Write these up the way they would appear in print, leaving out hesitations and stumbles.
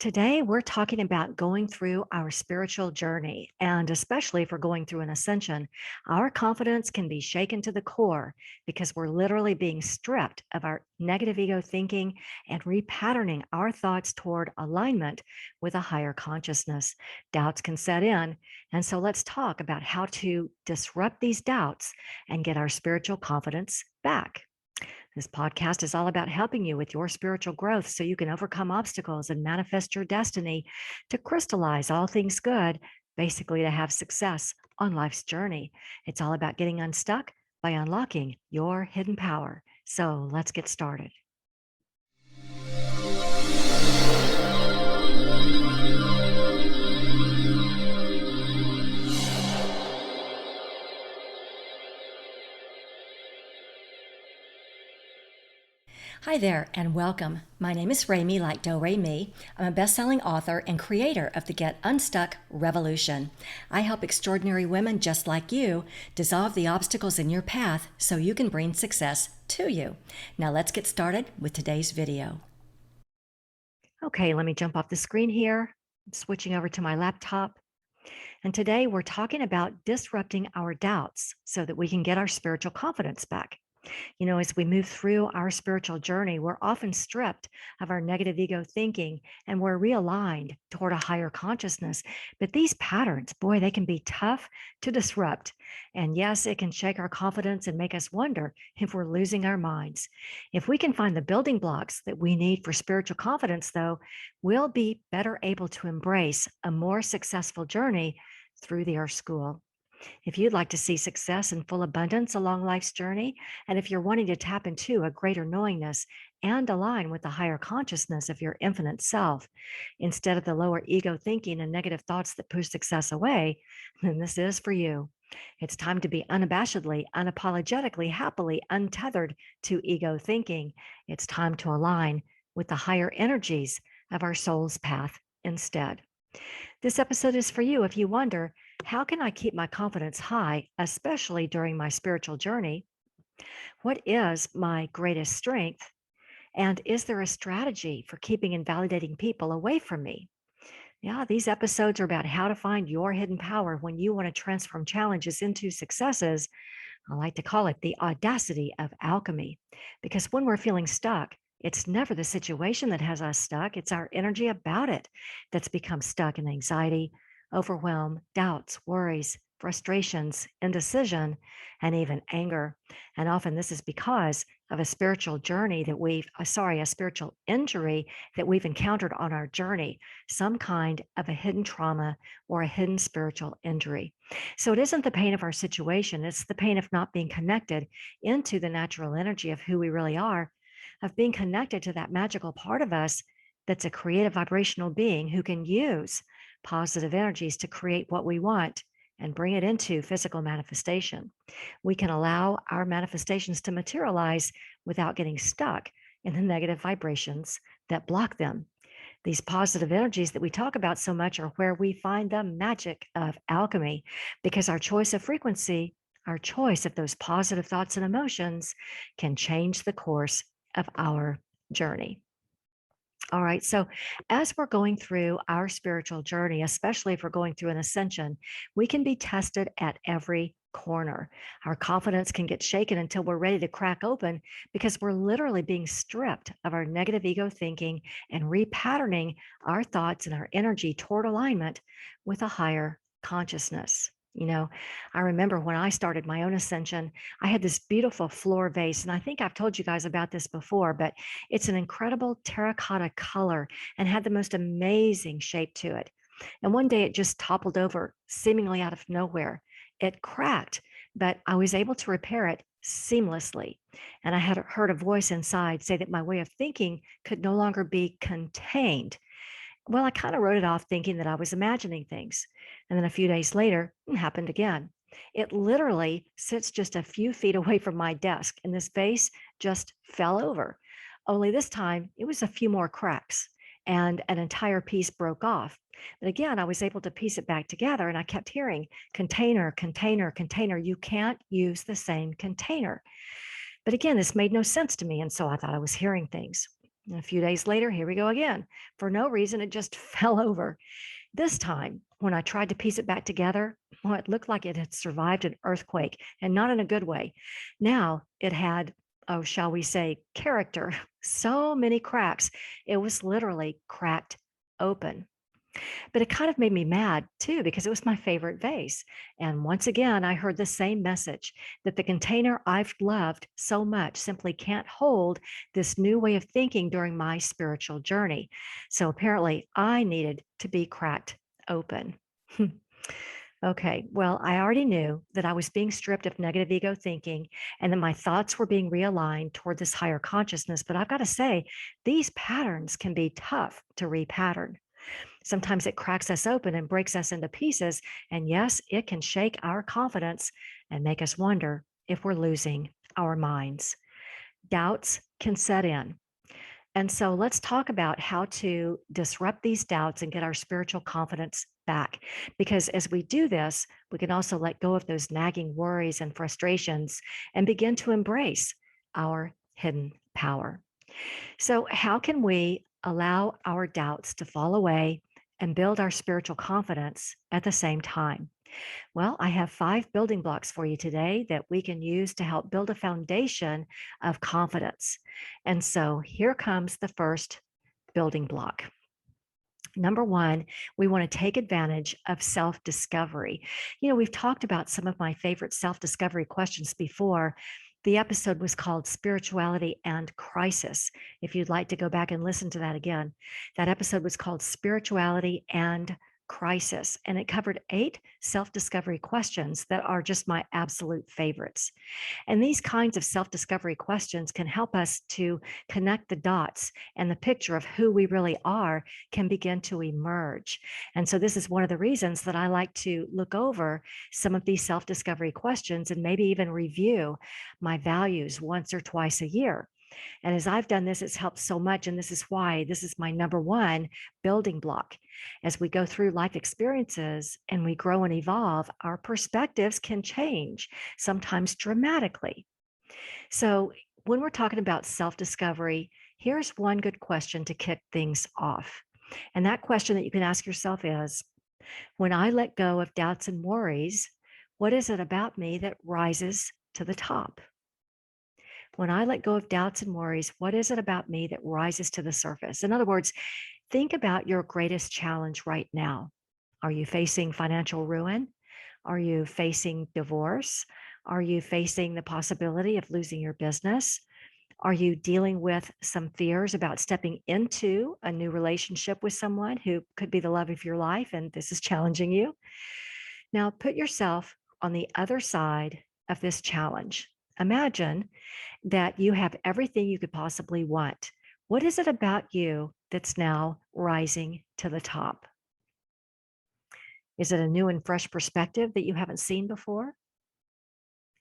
Today, we're talking about going through our spiritual journey. And especially if we're going through an ascension, our confidence can be shaken to the core because we're literally being stripped of our negative ego thinking and repatterning our thoughts toward alignment with a higher consciousness. Doubts can set in. And so let's talk about how to disrupt these doubts and get our spiritual confidence back. This podcast is all about helping you with your spiritual growth so you can overcome obstacles and manifest your destiny to crystallize all things good, basically, to have success on life's journey. It's all about getting unstuck by unlocking your hidden power. So let's get started. Hi there and welcome. My name is Remy, like Do Re Mi. I'm a best-selling author and creator of the Get Unstuck Revolution. I help extraordinary women just like you dissolve the obstacles in your path so you can bring success to you. Now let's get started with today's video. Okay, let me jump off the screen here. I'm switching over to my laptop. And today we're talking about disrupting our doubts so that we can get our spiritual confidence back. As we move through our spiritual journey, we're often stripped of our negative ego thinking and we're realigned toward a higher consciousness. But these patterns, boy, they can be tough to disrupt. And yes, it can shake our confidence and make us wonder if we're losing our minds. If we can find the building blocks that we need for spiritual confidence, though, we'll be better able to embrace a more successful journey through the Earth School. If you'd like to see success and full abundance along life's journey, and if you're wanting to tap into a greater knowingness and align with the higher consciousness of your infinite self, instead of the lower ego thinking and negative thoughts that push success away, then this is for you. It's time to be unabashedly, unapologetically, happily untethered to ego thinking. It's time to align with the higher energies of our soul's path instead. This episode is for you if you wonder, how can I keep my confidence high, especially during my spiritual journey? What is my greatest strength? And is there a strategy for keeping invalidating people away from me? Yeah, these episodes are about how to find your hidden power when you want to transform challenges into successes. I like to call it the audacity of alchemy, because when we're feeling stuck, it's never the situation that has us stuck. It's our energy about it that's become stuck in anxiety, overwhelm, doubts, worries, frustrations, indecision, and even anger. And often this is because of a spiritual journey that a spiritual injury that we've encountered on our journey, some kind of a hidden trauma or a hidden spiritual injury. So it isn't the pain of our situation, it's the pain of not being connected into the natural energy of who we really are, of being connected to that magical part of us that's a creative vibrational being who can use positive energies to create what we want and bring it into physical manifestation. We can allow our manifestations to materialize without getting stuck in the negative vibrations that block them. These positive energies that we talk about so much are where we find the magic of alchemy, because our choice of frequency, our choice of those positive thoughts and emotions can change the course of our journey. All right. So, as we're going through our spiritual journey, especially if we're going through an ascension, we can be tested at every corner. Our confidence can get shaken until we're ready to crack open because we're literally being stripped of our negative ego thinking and repatterning our thoughts and our energy toward alignment with a higher consciousness. I remember when I started my own ascension, I had this beautiful floor vase. And I think I've told you guys about this before, but it's an incredible terracotta color and had the most amazing shape to it. And one day it just toppled over seemingly out of nowhere. It cracked, but I was able to repair it seamlessly. And I had heard a voice inside say that my way of thinking could no longer be contained. Well, I kind of wrote it off thinking that I was imagining things. And then a few days later, it happened again. It literally sits just a few feet away from my desk, and this vase just fell over. Only this time, it was a few more cracks, and an entire piece broke off. But again, I was able to piece it back together, and I kept hearing container, container, container. You can't use the same container. But again, this made no sense to me. And so I thought I was hearing things. And a few days later, here we go again. For no reason, it just fell over. This time, when I tried to piece it back together, well, it looked like it had survived an earthquake, and not in a good way. Now it had, oh, shall we say, character. So many cracks. It was literally cracked open. But it kind of made me mad too, because it was my favorite vase. And once again, I heard the same message that the container I've loved so much simply can't hold this new way of thinking during my spiritual journey. So apparently, I needed to be cracked open. Okay, well, I already knew that I was being stripped of negative ego thinking and that my thoughts were being realigned toward this higher consciousness. But I've got to say, these patterns can be tough to repattern. Sometimes it cracks us open and breaks us into pieces. And yes, it can shake our confidence and make us wonder if we're losing our minds. Doubts can set in. And so let's talk about how to disrupt these doubts and get our spiritual confidence back. Because as we do this, we can also let go of those nagging worries and frustrations and begin to embrace our hidden power. So, how can we allow our doubts to fall away and build our spiritual confidence at the same time? Well, I have 5 building blocks for you today that we can use to help build a foundation of confidence. And so here comes the first building block. Number one, we want to take advantage of self discovery. We've talked about some of my favorite self discovery questions before. The episode was called Spirituality and Crisis. If you'd like to go back and listen to that again, that episode was called Spirituality and Crisis, and it covered 8 self discovery questions that are just my absolute favorites. And these kinds of self discovery questions can help us to connect the dots, and the picture of who we really are can begin to emerge. And so, this is one of the reasons that I like to look over some of these self discovery questions and maybe even review my values once or twice a year. And as I've done this, it's helped so much. And this is why this is my number one building block. As we go through life experiences and we grow and evolve, our perspectives can change, sometimes dramatically. So, when we're talking about self discovery, here's one good question to kick things off. And that question that you can ask yourself is, when I let go of doubts and worries, what is it about me that rises to the top? When I let go of doubts and worries, what is it about me that rises to the surface? In other words, think about your greatest challenge right now. Are you facing financial ruin? Are you facing divorce? Are you facing the possibility of losing your business? Are you dealing with some fears about stepping into a new relationship with someone who could be the love of your life and this is challenging you? Now, put yourself on the other side of this challenge. Imagine that you have everything you could possibly want. What is it about you that's now rising to the top? Is it a new and fresh perspective that you haven't seen before?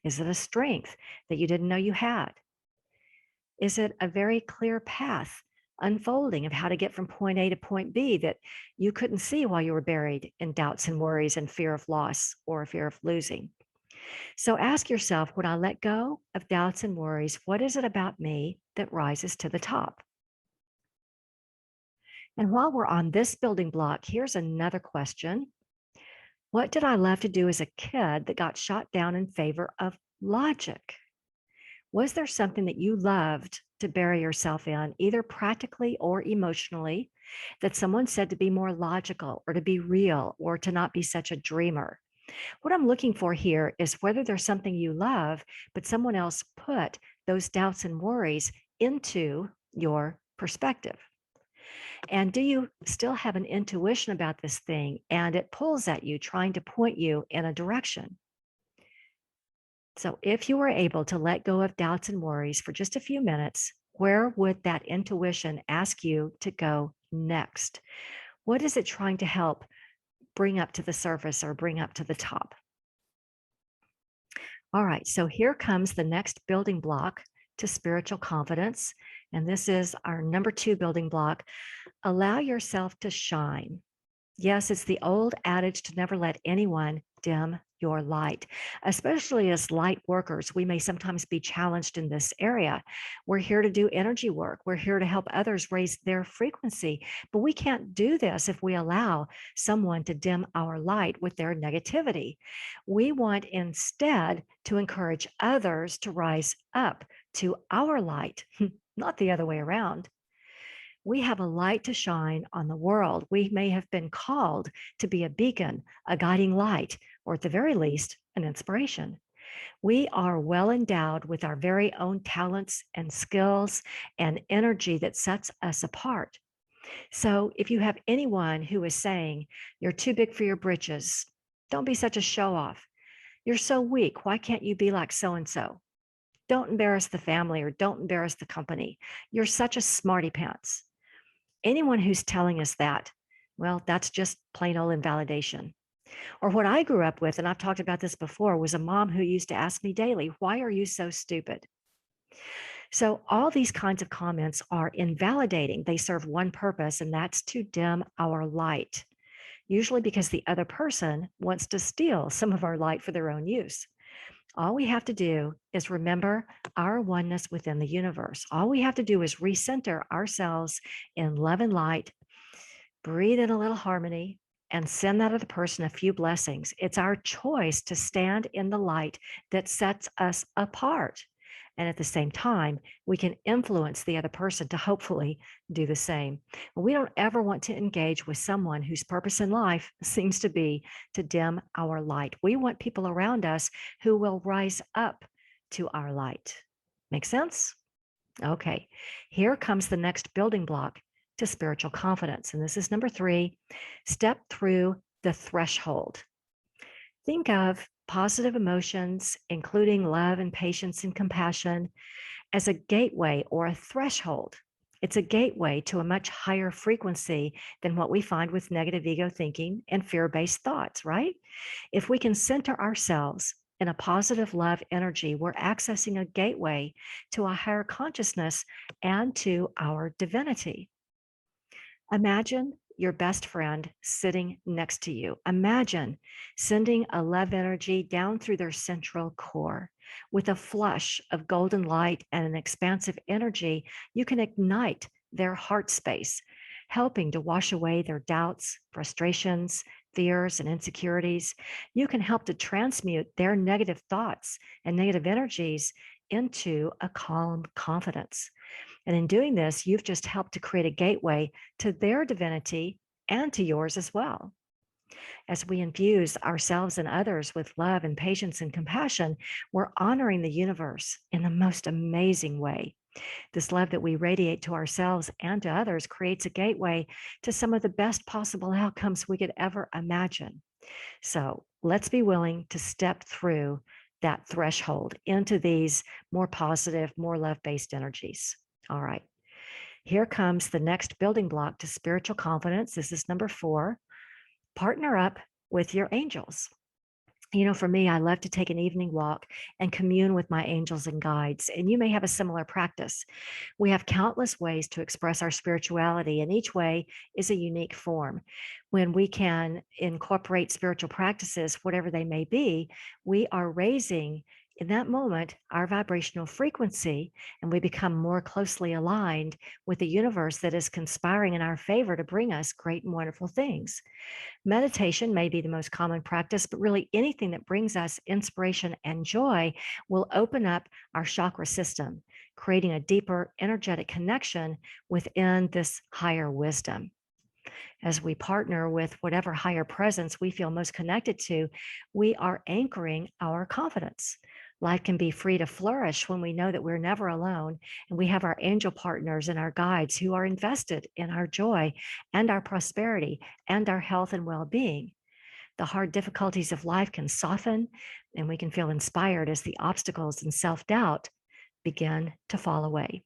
Is it a strength that you didn't know you had? Is it a very clear path unfolding of how to get from point A to point B that you couldn't see while you were buried in doubts and worries and fear of loss or fear of losing? So ask yourself, when I let go of doubts and worries, what is it about me that rises to the top? And while we're on this building block, here's another question. What did I love to do as a kid that got shot down in favor of logic? Was there something that you loved to bury yourself in, either practically or emotionally, that someone said to be more logical or to be real or to not be such a dreamer? What I'm looking for here is whether there's something you love, but someone else put those doubts and worries into your perspective. And do you still have an intuition about this thing and it pulls at you, trying to point you in a direction? So, if you were able to let go of doubts and worries for just a few minutes, where would that intuition ask you to go next? What is it trying to help bring up to the surface or bring up to the top? All right, so here comes the next building block to spiritual confidence. And this is our number 2 building block. Allow yourself to shine. Yes, it's the old adage to never let anyone dim your light. Especially as light workers, we may sometimes be challenged in this area. We're here to do energy work. We're here to help others raise their frequency. But we can't do this if we allow someone to dim our light with their negativity. We want instead to encourage others to rise up to our light, not the other way around. We have a light to shine on the world. We may have been called to be a beacon, a guiding light, or at the very least, an inspiration. We are well endowed with our very own talents and skills and energy that sets us apart. So if you have anyone who is saying, you're too big for your britches, don't be such a show off. You're so weak. Why can't you be like so and so? Don't embarrass the family or don't embarrass the company. You're such a smarty pants. Anyone who's telling us that, well, that's just plain old invalidation. Or what I grew up with, and I've talked about this before, was a mom who used to ask me daily, why are you so stupid? So all these kinds of comments are invalidating. They serve one purpose, and that's to dim our light, usually because the other person wants to steal some of our light for their own use. All we have to do is remember our oneness within the universe. All we have to do is recenter ourselves in love and light, breathe in a little harmony, and send that other person a few blessings. It's our choice to stand in the light that sets us apart. And at the same time, we can influence the other person to hopefully do the same. We don't ever want to engage with someone whose purpose in life seems to be to dim our light. We want people around us who will rise up to our light. Make sense? Okay, here comes the next building block to spiritual confidence. And this is number 3, step through the threshold. Think of positive emotions, including love and patience and compassion, as a gateway or a threshold. It's a gateway to a much higher frequency than what we find with negative ego thinking and fear-based thoughts, right? If we can center ourselves in a positive love energy, we're accessing a gateway to a higher consciousness and to our divinity. Imagine your best friend sitting next to you. Imagine sending a love energy down through their central core. With a flush of golden light and an expansive energy, you can ignite their heart space, helping to wash away their doubts, frustrations, fears, and insecurities. You can help to transmute their negative thoughts and negative energies into a calm confidence. And in doing this, you've just helped to create a gateway to their divinity and to yours as well. As we infuse ourselves and others with love and patience and compassion, we're honoring the universe in the most amazing way. This love that we radiate to ourselves and to others creates a gateway to some of the best possible outcomes we could ever imagine. So let's be willing to step through that threshold into these more positive, more love-based energies. All right. Here comes the next building block to spiritual confidence. This is number 4. Partner up with your angels. You know, for me, I love to take an evening walk and commune with my angels and guides. And you may have a similar practice. We have countless ways to express our spirituality, and each way is a unique form. When we can incorporate spiritual practices, whatever they may be, we are raising in that moment our vibrational frequency, and we become more closely aligned with the universe that is conspiring in our favor to bring us great and wonderful things. Meditation may be the most common practice, but really anything that brings us inspiration and joy will open up our chakra system, creating a deeper energetic connection within this higher wisdom. As we partner with whatever higher presence we feel most connected to, we are anchoring our confidence. Life can be free to flourish when we know that we're never alone and we have our angel partners and our guides who are invested in our joy and our prosperity and our health and well-being. The hard difficulties of life can soften and we can feel inspired as the obstacles and self-doubt begin to fall away.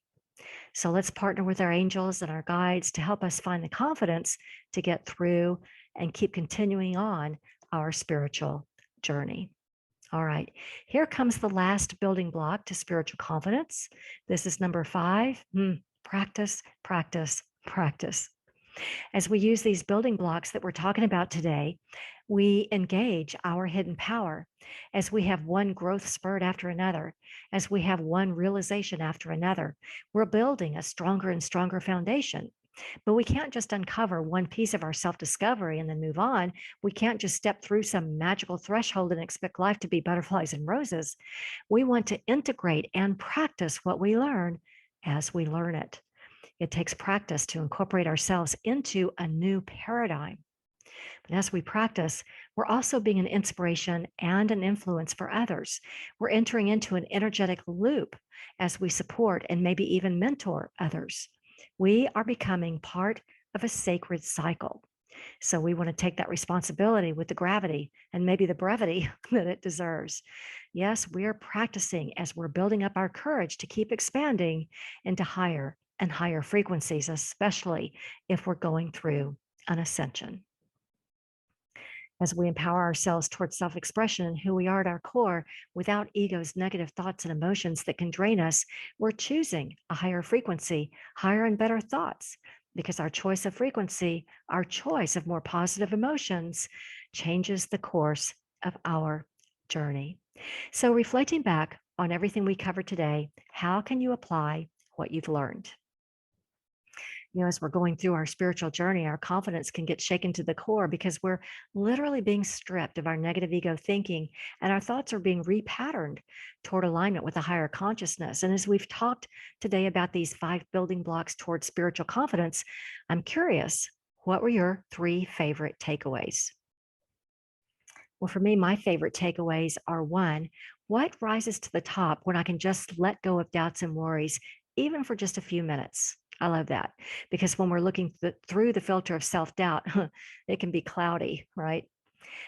So let's partner with our angels and our guides to help us find the confidence to get through and keep continuing on our spiritual journey. All right, here comes the last building block to spiritual confidence. This is number 5. Practice, practice, practice. As we use these building blocks that we're talking about today, we engage our hidden power as we have one growth spurt after another, as we have one realization after another. We're building a stronger and stronger foundation. But we can't just uncover one piece of our self discovery and then move on. We can't just step through some magical threshold and expect life to be butterflies and roses. We want to integrate and practice what we learn as we learn it. It takes practice to incorporate ourselves into a new paradigm. But as we practice, we're also being an inspiration and an influence for others. We're entering into an energetic loop as we support and maybe even mentor others. We are becoming part of a sacred cycle. So we want to take that responsibility with the gravity and maybe the brevity that it deserves. Yes, we're practicing as we're building up our courage to keep expanding into higher and higher frequencies, especially if we're going through an ascension. As we empower ourselves towards self expression and who we are at our core without ego's negative thoughts and emotions that can drain us, we're choosing a higher frequency, higher and better thoughts. Because our choice of frequency, our choice of more positive emotions, changes the course of our journey. So, reflecting back on everything we covered today, how can you apply what you've learned? As we're going through our spiritual journey, our confidence can get shaken to the core because we're literally being stripped of our negative ego thinking, and our thoughts are being repatterned toward alignment with a higher consciousness. And as we've talked today about these 5 building blocks towards spiritual confidence, I'm curious, what were your 3 favorite takeaways? Well, for me, my favorite takeaways are: one, what rises to the top when I can just let go of doubts and worries, even for just a few minutes? I love that because when we're looking through the filter of self doubt, it can be cloudy, right?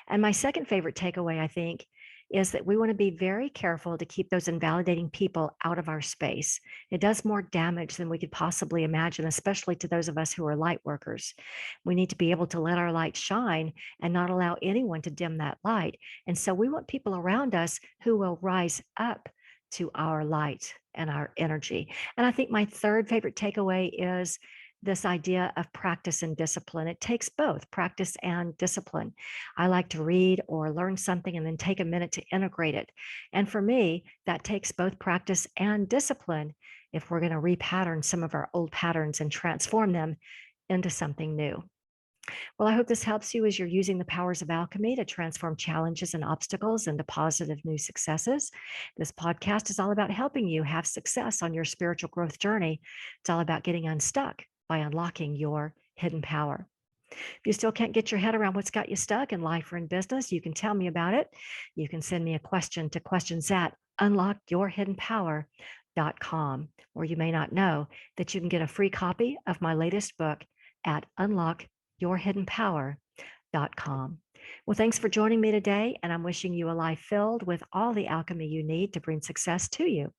And my second favorite takeaway, I think, is that we want to be very careful to keep those invalidating people out of our space. It does more damage than we could possibly imagine, especially to those of us who are light workers. We need to be able to let our light shine and not allow anyone to dim that light. And so we want people around us who will rise up to our light and our energy. And I think my third favorite takeaway is this idea of practice and discipline. It takes both practice and discipline. I like to read or learn something and then take a minute to integrate it. And for me, that takes both practice and discipline if we're going to repattern some of our old patterns and transform them into something new. Well, I hope this helps you as you're using the powers of alchemy to transform challenges and obstacles into positive new successes. This podcast is all about helping you have success on your spiritual growth journey. It's all about getting unstuck by unlocking your hidden power. If you still can't get your head around what's got you stuck in life or in business, you can tell me about it. You can send me a question to questions@unlockyourhiddenpower.com, or you may not know that you can get a free copy of my latest book at unlockyourhiddenpower.com. Well, thanks for joining me today, and I'm wishing you a life filled with all the alchemy you need to bring success to you.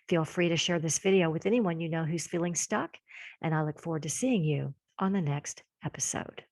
Feel free to share this video with anyone you know who's feeling stuck, and I look forward to seeing you on the next episode.